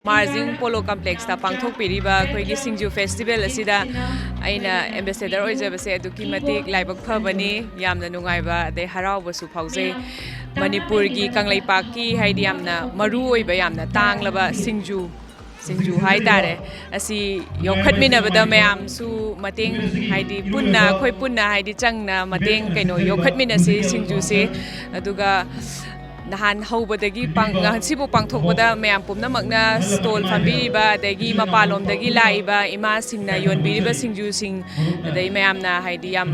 Marjing Polo Complex ta pangthok piriba khoi Singju Festival asida aina ambassador oijabase aduki matik laibak phabani yamna nungaiba de harauba su phauze Manipur gi Kanglaipak ki haidi yamna maru oiba yamna tanglaba Singju hai tare asi yokhatminabada mayam su mateng haidi punna khoi punna haidi changna mateng kaino yokhatminasi Singju se aduga nahan haubadagi sibu pangthokbada mayam pumnamakna stall phambiriba adagi mapalomdagi laiba ima singna yonbiriba Singju sing adai mayamna haidi yam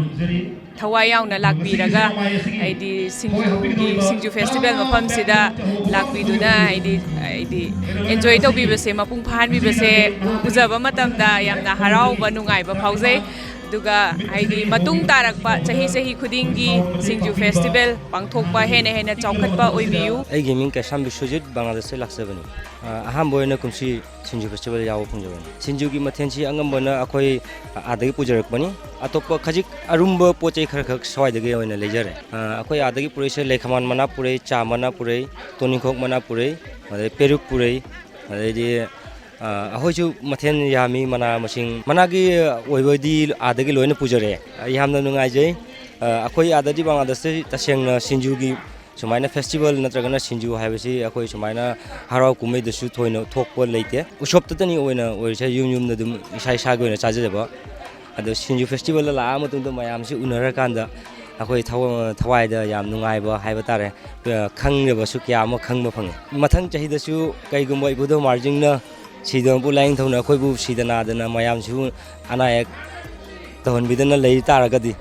thawai yauna lakbiraga haidi Singju festival mafam sida lakbiduna haidi enjoy tawbibase mapung phanbibase ujaba matamda yamna harauba nungaiba phaujai duga haidi matung tarakpa chahi khudingi Singju festival pangthokpa hena chaukhatpa oibiu ai gaming ka sam biswajit bangladesh se laksabani aham boyna kumsi Singju festival yaw pungjabani Singju gi mathenchi angambana akoi adagi pujarakpani atoppa khajik arumba pochei kharkhak swaidagi oina lejare akoi adagi purese lekhaman mana purei cha mana purei tonikhok mana purei peruk purei adedi ahoju mathen yami mana masing managi oibodi adagi loina pujare yamna nungai jai akoi adadi bangladesh tasengna Singju gi sumaina festival natragana Singju haibasi akoi sumaina harau kumei dasu thoina thokpo leite usop tatani oina oisa yum na dum isai sa goina chajaba ado Singju festival la amatung mayam si unara kanda akoi thawai da yam nungai ba haiba tare khangneba su kya ma khangma phang mathang chahi dasu kaigumba ibudo marjing na Sidang bu lain thona khoi bu sidana dana mayam su anayak tahon bidana lei taragadi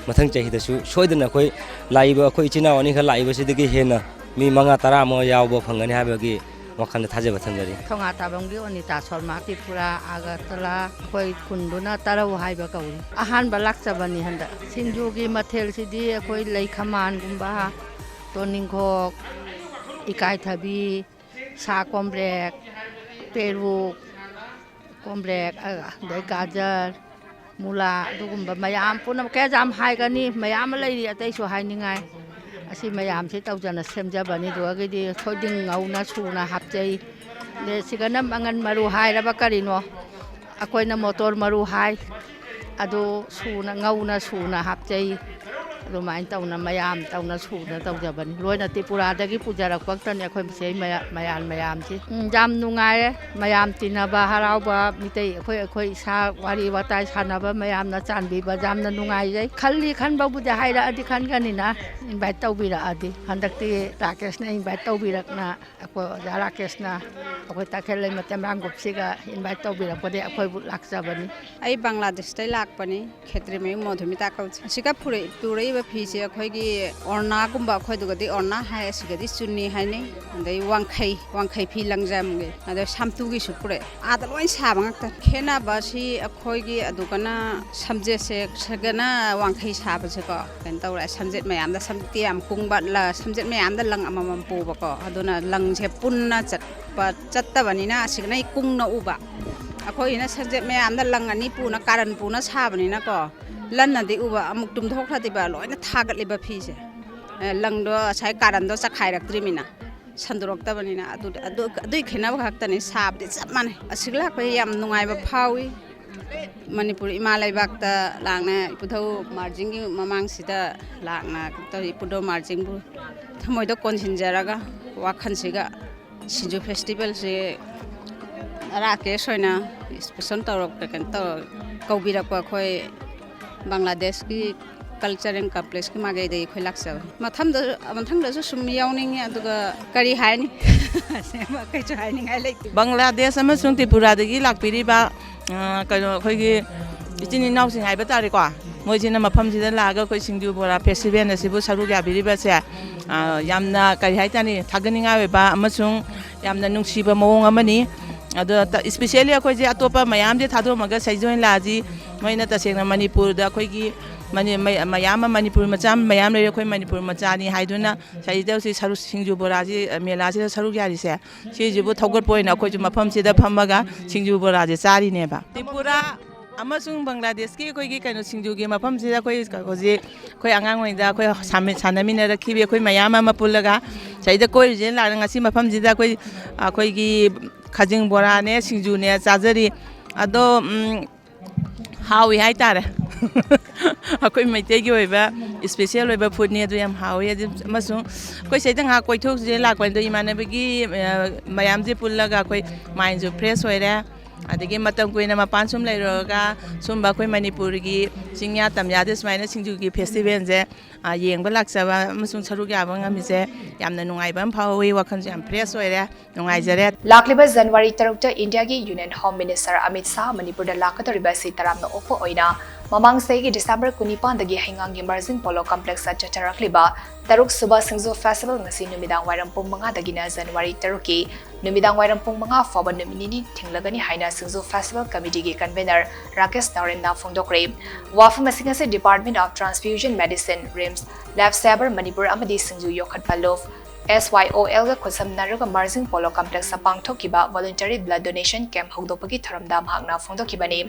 mathang chahi da su soidana khoi laiba khoi china ani kha laiba sidagi hena mi manga tara mo yawba phangani habagi wakhana thajaba thanjari thonga tabangdi oni ta solma tripura agartala khoi kunduna tarau haiba kauri ahan balak chabani handa Singju gi mathel sidi khoi lei khaman gumba toningkhok ikai thabi sa kombrek peruk kombrek dai gajar mula dugumba mayam puna ke jam hai gani mayam leiri atai su hai ningai asi mayam se taujana semjabani duagidi thoding ngauna suna hapjai le siganam angan maru hai raba karino akoina motor maru hai adu suna ngauna suna hapjai Lumayan tauna mayam tauna suna taujabani loina Tripura dagi pujarak waktani akhoi sei mayam si jam nungai mayam tinaba harauba mitei akhoi sa wari watai sanaba mayam na chanbi ba jam na nungai jai khalli khanba buja haira adi khan ganina invite taubira adi handakti Rakesh na invite taubirak na akoi Rakesh na akoi takhel matam rangupsiga invite taubirak pade akhoi laksabani ai Bangladesh tai lakpani khetri mai Madhumita kau sika purei Fisi akhoi orna gumba akhoi dugadi orna hai asigadi chunni haini andai wangkhai phi langjam ge ado samtu gi supure ada loin sabang ta khena basi akhoi gi adugana samje se sagana wangkhai saba se ko kan tawra samjet mayam da samti am kungba la samjet mayam da lang amam pu ba ko aduna lang je punna chatta bani na asigna kungna uba akhoi na samjet mayam da lang ani pu na karan pu na sabani na ko Lana di uba amuk tum thok thati ba loina thagat liba phise langdo sai karan do chakhairak trimina sandurok tabani na adu khena ba haktani sab di chamane asigla ko yam nungai ba phawi Manipur Imalai bakta langna puthau marjing gi mamang sida langna tori pudo marjing bu thamoi do konsinjaraga wakhan siga Singju festival se Rakesh hoina special torok kan to kaubirak pa khoi Bangladesh ki culture and complex ki magai dei khoi laksa mathang da su sum yawning aduga kari haini sema kai chu haini ngai lek Bangladesh amasung Tripura dagi lakpiriba kaino khoi gi ichini naw sing haiba tare kwa moi jina mafam sida laga khoi Singju bora festival na sibu saru ya biriba se yamna kari haitani thaganinga weba amasung yamna nungsiba mawong amani ado especially akhoi je atopa mayam je thado maga saijoin laji maina tasengna Manipur da akhoi gi mayam Manipur macham mayam le akhoi Manipur machani haiduna saidau si saru Singju bora ji mela ji saru yari se si jibu thogot poina akhoi ju mafam sida phamaga Singju bora je chari ne ba Tripura amasung Bangladesh ki akhoi gi kaino Singju gi mafam sida akhoi ji akhoi angang oida akhoi sanamina rakhibi akhoi mayam ma pullaga saida koi je la ngasi mafam sida akhoi gi khajing bora ne singju ne chajari ado hawi hai tare akoi maitei gi oiba special oiba food ne do yam hawi amasung koi seitang ha koi thok je la koi do imane bagi mayam je pullaga koi mind ju fresh oire adagi matam koina mapan sum leiroga sumba koi manipur gi singya tamya de smaina singju gi festival je yengba laksaba amasung saruk yaba ngami je yamna nungai bam phawi wakhan jam fresh oire nungai jare Lakkhiba January 3 India gi Union Home Minister Amit Shah Manipur da lakatariba si taramna opo oina mamang segi December 19 dagi hingangi Margin Polo Complex sa Chacharakliba Taruk Suba Singju Festival ngasi numidang wairam pung mga dagi na January 3 ki numidang wairam pung mga foba numinini thinglagani haina Singju Festival Committee gi convener Rakesh Nauren na phongdokre Wapham asingase Department of Transfusion Medicine RIMS Lab Saber Manipur Amadi Singju Yokhat Palof SYOL ga khusam naruga Margin Polo Complex sa pangthokiba voluntary blood donation camp hogdopagi tharamda mahakna phongdokibani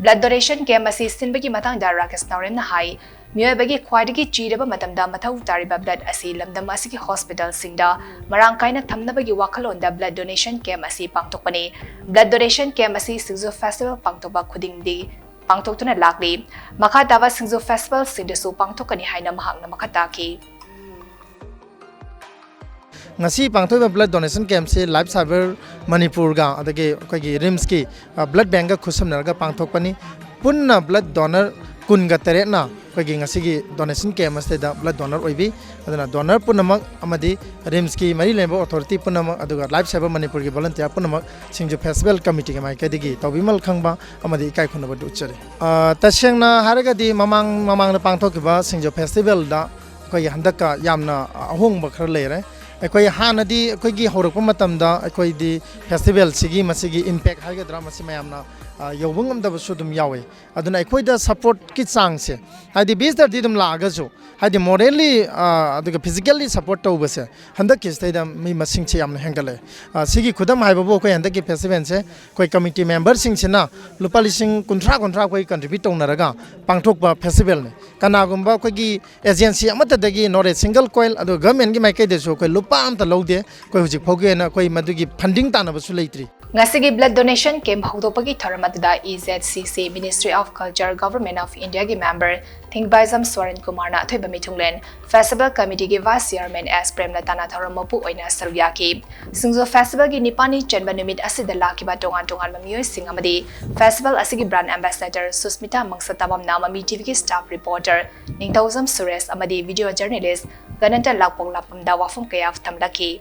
blood donation camp asi sinbagi matangda Rakesh Nauren na hai Meeoi bagi khwaidagi chiraba matamda mathau tariba blood asi lamdam asigi hospital singda marang kaina thamnabagi wakhalonda blood donation camp asi pangtokpani blood donation camp asi Singju Festival pangtokba khudingdi pangtoktuna lakli makha dawa Singju Festival singdasu pangtokani haina mahakna makhataki ngasi pangthoi blood donation camp se life saver manipur ga adage koi gi rims ki blood bank ga khusam nar ga pangthok pani punna blood donor kun ga tere na koi gi ngasi gi donation camp se da blood donor oibi adana donor punamak amadi rims ki mari lembo authority punamak aduga life saver manipur gi volunteer punamak Singju festival committee ga mai ka digi tobimal khangba amadi kai khunaba du chare tasengna haraga di mamang na pangthok ba Singju festival da koi handaka yamna ahong ba khar le re ꯑꯩꯈꯣꯏ ꯍꯥꯟꯅꯗꯤ ꯑꯩꯈꯣꯏꯒꯤ ꯍꯧꯔꯛꯄ ꯃꯇꯝꯗ ꯑꯩꯈꯣꯏꯗꯤ ꯐꯦꯁꯇꯤꯚꯦꯜꯁꯤꯒꯤ ꯃꯁꯤꯒꯤ impact ꯍꯥꯏꯒꯗ꯭ꯔꯥ ꯃꯁꯤ ꯃꯌꯥꯝꯅ ꯌꯧꯕ ꯉꯝꯗꯕꯁꯨ ꯑꯗꯨꯝ ꯌꯥꯎꯋꯤ ꯑꯗꯨꯅ ꯑꯩꯈꯣꯏꯗ ꯁꯄꯣꯔꯠꯀꯤ ꯆꯥꯡꯁꯦ ꯍꯥꯏꯗꯤ ꯚꯤꯖꯤꯇꯔꯗꯤ ꯑꯗꯨꯝ ꯂꯥꯛꯑꯒꯁꯨ ꯍꯥꯏꯗꯤ ꯃꯣꯔꯦꯜꯂꯤ ꯑꯗꯨꯒ ꯐꯤꯖꯤꯀꯦꯜꯂꯤ ꯁꯄꯣꯔꯠ ꯇꯧꯕꯁꯦ ꯍꯟꯗꯛꯀꯤꯁꯤꯗꯩꯗ ꯃꯤ ꯃꯁꯤꯡꯁꯦ ꯌꯥꯝꯅ ꯍꯦꯟꯒꯠꯂꯛꯑꯦ ꯁꯤꯒꯤ ꯈꯨꯗꯝ ꯍꯥꯏꯕꯕꯨ ꯑꯩꯈꯣꯏ ꯍꯟꯗꯛꯀꯤ ꯐꯦꯁꯇꯤꯚꯦꯜꯁꯦ ꯑꯩꯈꯣꯏ ꯀꯃꯤꯇꯤ ꯃꯦꯝꯕꯔꯁꯤꯡꯁꯤꯅ ꯂꯨꯄꯥ ꯂꯤꯁꯤꯡ ꯀꯨꯟꯊ꯭ꯔꯥ ꯑꯩꯈꯣꯏ ꯀꯟꯇ꯭ꯔꯤꯕ꯭ꯌꯨꯠ ꯇꯧꯅꯔꯒ ꯄꯥꯡꯊꯣꯛꯄ ꯐꯦꯁꯇꯤꯚꯦꯜꯅꯤ ꯀꯅꯥꯒꯨꯝꯕ ꯑꯩꯈꯣꯏꯒꯤ ꯑꯦꯖꯦꯟꯁꯤ ꯑꯃꯠꯇꯗꯒꯤ ꯅꯣꯔꯦ ꯁꯤꯡꯒꯜ ꯀꯣꯏꯜ ꯑꯗꯨꯒ ꯒꯚꯔꯟꯃꯦꯟꯠꯒꯤ ꯃꯥꯏꯀꯩꯗꯁꯨ ꯑꯩꯈꯣꯏ ꯂꯨꯄꯥ ꯑꯝꯇ ꯂꯧꯗꯦ ꯑꯩꯈꯣꯏ ꯍꯧꯖꯤꯛ ꯐꯥꯎꯒꯤ ꯑꯣꯏꯅ ꯑꯩꯈꯣꯏ ꯃꯗꯨꯒꯤ ꯐꯟꯗꯤꯡ ꯇꯥꯟꯅꯕꯁꯨ ꯂꯩꯇ꯭ꯔꯤ Ngasigi blood donation camp hogdopagi thoram aduda EZCC Ministry of Culture Government of India gi member Thingbaizam Swaran Kumar na thoiba mithunglen Festival Committee gi Vice Chairman S Premlatana thoram mapu oina sarugya ki Singju Festival gi nipani chanba numit asida Lakkhiba Tongan Meeoi Sing Amadi Festival asigi brand ambassador Sushmita Mangsatabam na MAMI TV gi staff reporter Ningthauzam Suresh Amadi video journalist Gananta Lakpong Lapam da Wapham kaya Thamlakkhi